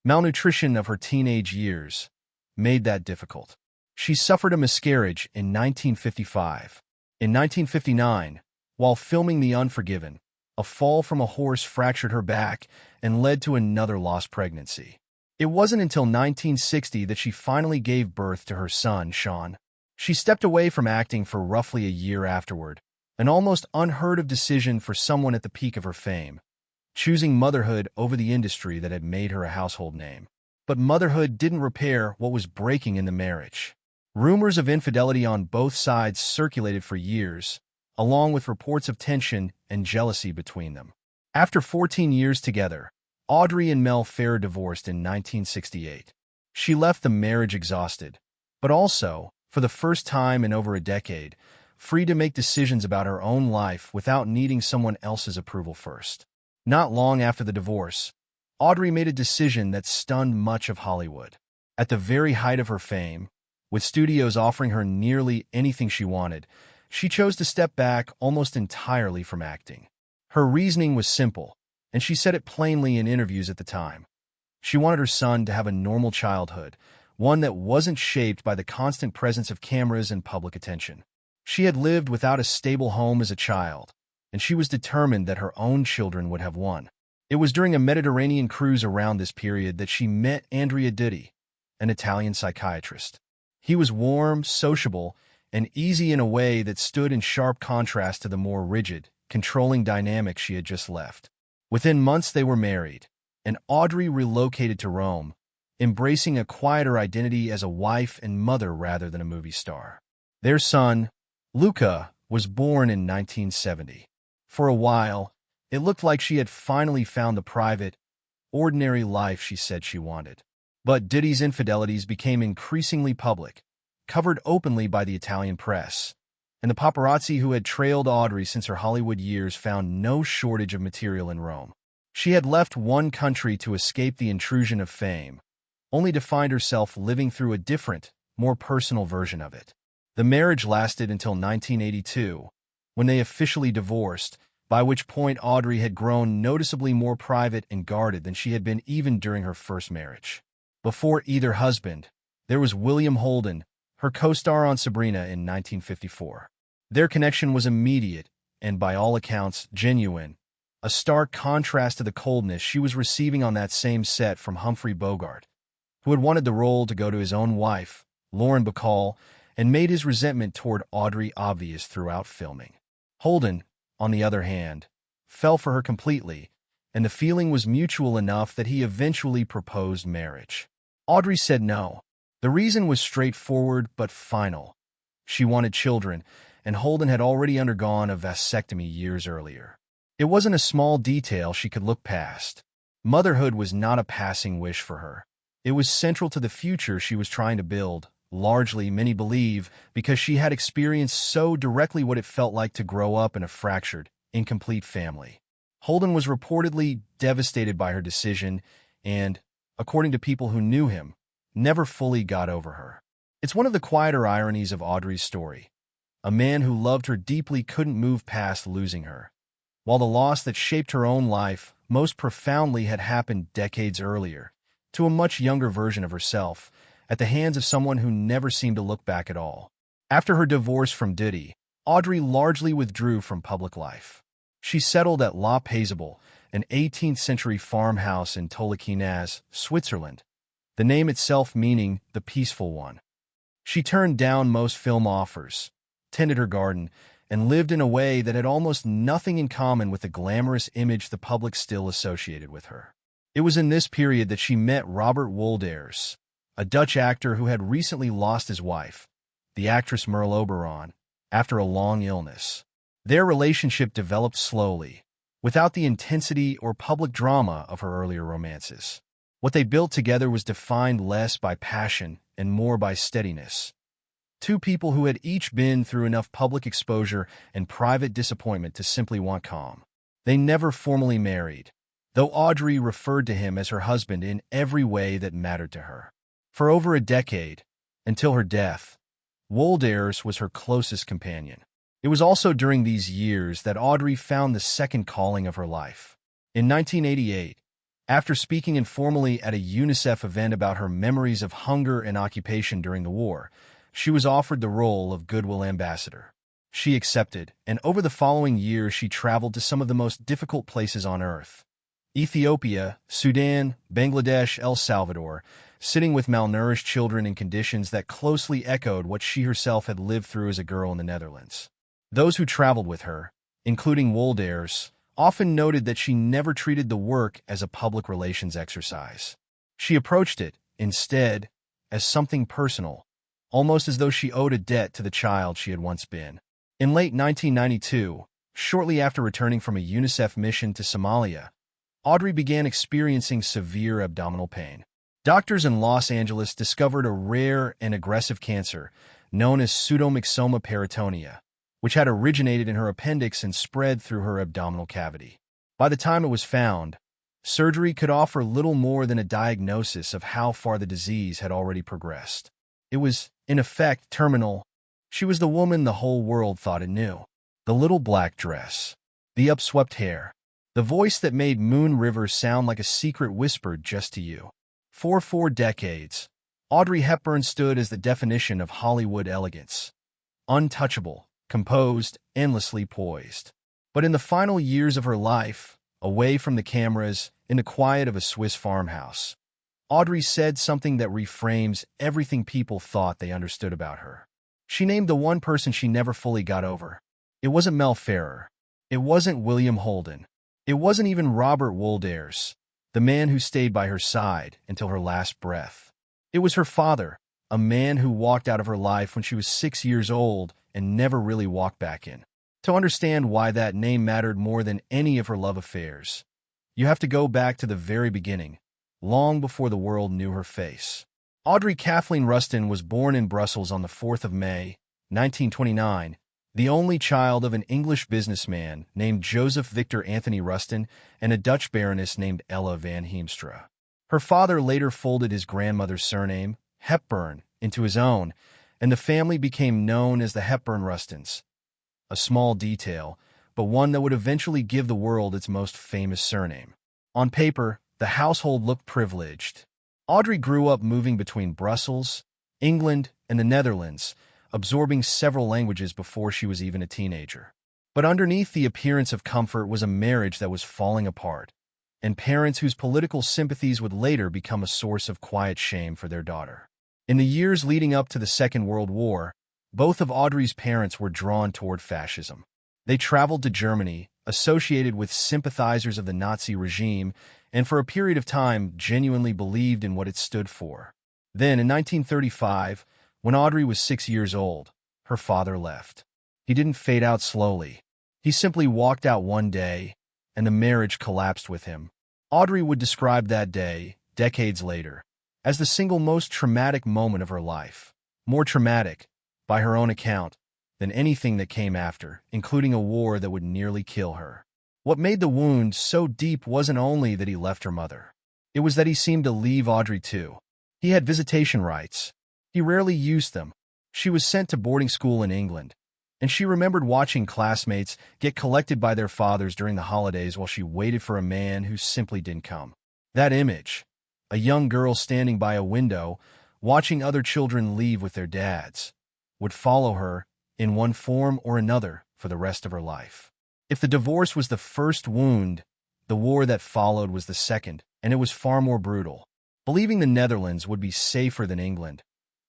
Malnutrition of her teenage years made that difficult. She suffered a miscarriage in 1955. In 1959, while filming The Unforgiven, a fall from a horse fractured her back and led to another lost pregnancy. It wasn't until 1960 that she finally gave birth to her son, Sean. She stepped away from acting for roughly a year afterward, an almost unheard-of decision for someone at the peak of her fame, choosing motherhood over the industry that had made her a household name. But motherhood didn't repair what was breaking in the marriage. Rumors of infidelity on both sides circulated for years, along with reports of tension and jealousy between them. After 14 years together, Audrey and Mel Ferrer divorced in 1968. She left the marriage exhausted, but also, for the first time in over a decade, free to make decisions about her own life without needing someone else's approval first. Not long after the divorce, Audrey made a decision that stunned much of Hollywood. At the very height of her fame, with studios offering her nearly anything she wanted, she chose to step back almost entirely from acting. Her reasoning was simple, and she said it plainly in interviews at the time. She wanted her son to have a normal childhood, one that wasn't shaped by the constant presence of cameras and public attention. She had lived without a stable home as a child, and she was determined that her own children would have one. It was during a Mediterranean cruise around this period that she met Andrea Ditti, an Italian psychiatrist. He was warm, sociable, and easy in a way that stood in sharp contrast to the more rigid, controlling dynamic she had just left. Within months they were married, and Audrey relocated to Rome, embracing a quieter identity as a wife and mother rather than a movie star. Their son, Luca, was born in 1970. For a while, it looked like she had finally found the private, ordinary life she said she wanted. But Ditti's infidelities became increasingly public, covered openly by the Italian press, and the paparazzi who had trailed Audrey since her Hollywood years found no shortage of material in Rome. She had left one country to escape the intrusion of fame, only to find herself living through a different, more personal version of it. The marriage lasted until 1982, when they officially divorced, by which point Audrey had grown noticeably more private and guarded than she had been even during her first marriage. Before either husband, there was William Holden, her co-star on Sabrina in 1954. Their connection was immediate and, by all accounts, genuine, a stark contrast to the coldness she was receiving on that same set from Humphrey Bogart, who had wanted the role to go to his own wife, Lauren Bacall, and made his resentment toward Audrey obvious throughout filming. Holden, on the other hand, fell for her completely, and the feeling was mutual enough that he eventually proposed marriage. Audrey said no. The reason was straightforward but final. She wanted children, and Holden had already undergone a vasectomy years earlier. It wasn't a small detail she could look past. Motherhood was not a passing wish for her. It was central to the future she was trying to build, largely, many believe, because she had experienced so directly what it felt like to grow up in a fractured, incomplete family. Holden was reportedly devastated by her decision and, according to people who knew him, never fully got over her. It's one of the quieter ironies of Audrey's story. A man who loved her deeply couldn't move past losing her, while the loss that shaped her own life most profoundly had happened decades earlier, to a much younger version of herself, at the hands of someone who never seemed to look back at all. After her divorce from Ditti, Audrey largely withdrew from public life. She settled at La Paisible, an 18th-century farmhouse in Tollequinaz, Switzerland, the name itself meaning the peaceful one. She turned down most film offers, tended her garden, and lived in a way that had almost nothing in common with the glamorous image the public still associated with her. It was in this period that she met Robert Wolders, a Dutch actor who had recently lost his wife, the actress Merle Oberon, after a long illness. Their relationship developed slowly, without the intensity or public drama of her earlier romances. What they built together was defined less by passion and more by steadiness. Two people who had each been through enough public exposure and private disappointment to simply want calm. They never formally married, though Audrey referred to him as her husband in every way that mattered to her. For over a decade, until her death, Wolders was her closest companion. It was also during these years that Audrey found the second calling of her life. In 1988, After speaking informally at a UNICEF event about her memories of hunger and occupation during the war, she was offered the role of Goodwill Ambassador. She accepted, and over the following years she traveled to some of the most difficult places on earth: Ethiopia, Sudan, Bangladesh, El Salvador, sitting with malnourished children in conditions that closely echoed what she herself had lived through as a girl in the Netherlands. Those who traveled with her, including Wolders, often noted that she never treated the work as a public relations exercise. She approached it, instead, as something personal, almost as though she owed a debt to the child she had once been. In late 1992, shortly after returning from a UNICEF mission to Somalia, Audrey began experiencing severe abdominal pain. Doctors in Los Angeles discovered a rare and aggressive cancer known as pseudomyxoma peritoneum, which had originated in her appendix and spread through her abdominal cavity. By the time it was found, surgery could offer little more than a diagnosis of how far the disease had already progressed. It was, in effect, terminal. She was the woman the whole world thought it knew. The little black dress, the upswept hair, the voice that made Moon River sound like a secret whispered just to you. For 4 decades, Audrey Hepburn stood as the definition of Hollywood elegance. Untouchable, composed, endlessly poised. But in the final years of her life, away from the cameras, in the quiet of a Swiss farmhouse, Audrey said something that reframes everything people thought they understood about her. She named the one person she never fully got over. It wasn't Mel Ferrer. It wasn't William Holden. It wasn't even Robert Wolders, the man who stayed by her side until her last breath. It was her father, a man who walked out of her life when she was 6 years old and never really walked back in. To understand why that name mattered more than any of her love affairs, you have to go back to the very beginning, long before the world knew her face. Audrey Kathleen Rustin was born in Brussels on the 4th of May, 1929, the only child of an English businessman named Joseph Victor Anthony Rustin and a Dutch baroness named Ella van Heemstra. Her father later folded his grandmother's surname, Hepburn, into his own, and the family became known as the Hepburn Rustins. A small detail, but one that would eventually give the world its most famous surname. On paper, the household looked privileged. Audrey grew up moving between Brussels, England, and the Netherlands, absorbing several languages before she was even a teenager. But underneath the appearance of comfort was a marriage that was falling apart, and parents whose political sympathies would later become a source of quiet shame for their daughter. In the years leading up to the Second World War, both of Audrey's parents were drawn toward fascism. They traveled to Germany, associated with sympathizers of the Nazi regime, and for a period of time genuinely believed in what it stood for. Then, in 1935, when Audrey was 6 years old, her father left. He didn't fade out slowly. He simply walked out one day, and the marriage collapsed with him. Audrey would describe that day, decades later, as the single most traumatic moment of her life. More traumatic, by her own account, than anything that came after, including a war that would nearly kill her. What made the wound so deep wasn't only that he left her mother. It was that he seemed to leave Audrey too. He had visitation rights. He rarely used them. She was sent to boarding school in England, and she remembered watching classmates get collected by their fathers during the holidays while she waited for a man who simply didn't come. That image, a young girl standing by a window, watching other children leave with their dads, would follow her, in one form or another, for the rest of her life. If the divorce was the first wound, the war that followed was the second, and it was far more brutal. Believing the Netherlands would be safer than England,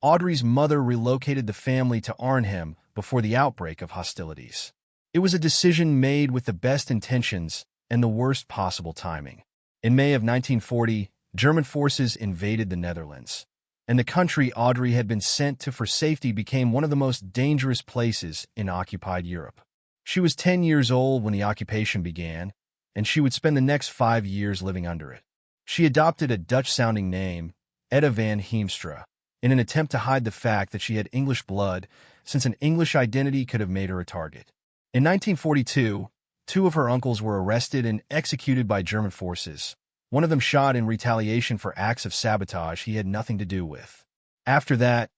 Audrey's mother relocated the family to Arnhem before the outbreak of hostilities. It was a decision made with the best intentions and the worst possible timing. In May of 1940, German forces invaded the Netherlands, and the country Audrey had been sent to for safety became one of the most dangerous places in occupied Europe. She was 10 years old when the occupation began, and she would spend the next 5 years living under it. She adopted a Dutch-sounding name, Ella van Heemstra, in an attempt to hide the fact that she had English blood, since an English identity could have made her a target. In 1942, 2 of her uncles were arrested and executed by German forces, one of them shot in retaliation for acts of sabotage he had nothing to do with. After that,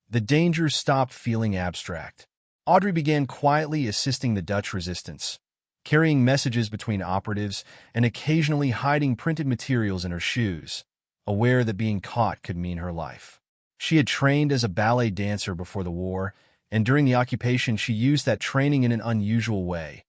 the dangers stopped feeling abstract. Audrey began quietly assisting the Dutch resistance, carrying messages between operatives and occasionally hiding printed materials in her shoes, aware that being caught could mean her life. She had trained as a ballet dancer before the war, and during the occupation she used that training in an unusual way,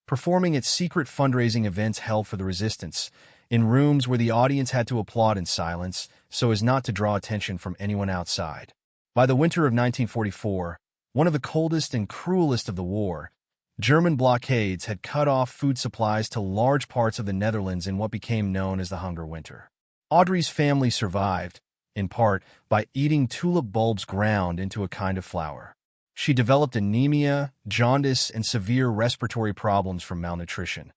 performing at secret fundraising events held for the resistance, in rooms where the audience had to applaud in silence so as not to draw attention from anyone outside. By the winter of 1944, one of the coldest and cruelest of the war, German blockades had cut off food supplies to large parts of the Netherlands in what became known as the Hunger Winter. Audrey's family survived, in part, by eating tulip bulbs ground into a kind of flour. She developed anemia, jaundice, and severe respiratory problems from malnutrition,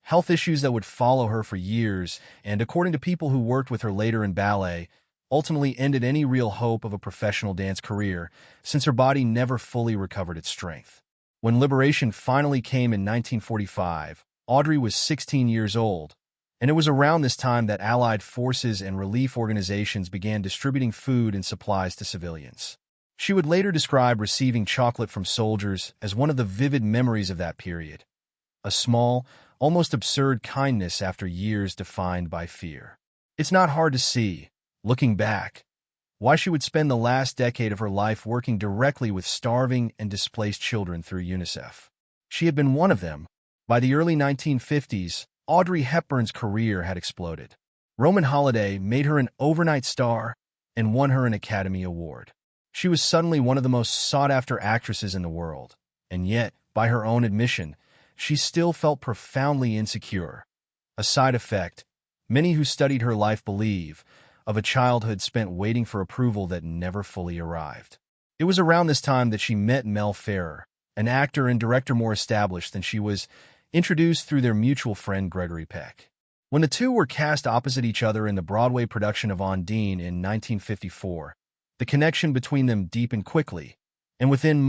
health issues that would follow her for years and, according to people who worked with her later in ballet, ultimately ended any real hope of a professional dance career, since her body never fully recovered its strength. When liberation finally came in 1945, Audrey was 16 years old, and it was around this time that Allied forces and relief organizations began distributing food and supplies to civilians. She would later describe receiving chocolate from soldiers as one of the vivid memories of that period, a small, almost absurd kindness after years defined by fear. It's not hard to see, looking back, why she would spend the last decade of her life working directly with starving and displaced children through UNICEF. She had been one of them. By the early 1950s, Audrey Hepburn's career had exploded. Roman Holiday made her an overnight star and won her an Academy Award. She was suddenly one of the most sought-after actresses in the world, and yet, by her own admission, she still felt profoundly insecure. A side effect, many who studied her life believe, of a childhood spent waiting for approval that never fully arrived. It was around this time that she met Mel Ferrer, an actor and director more established than she was, introduced through their mutual friend Gregory Peck. When the two were cast opposite each other in the Broadway production of Ondine in 1954, the connection between them deepened quickly, and within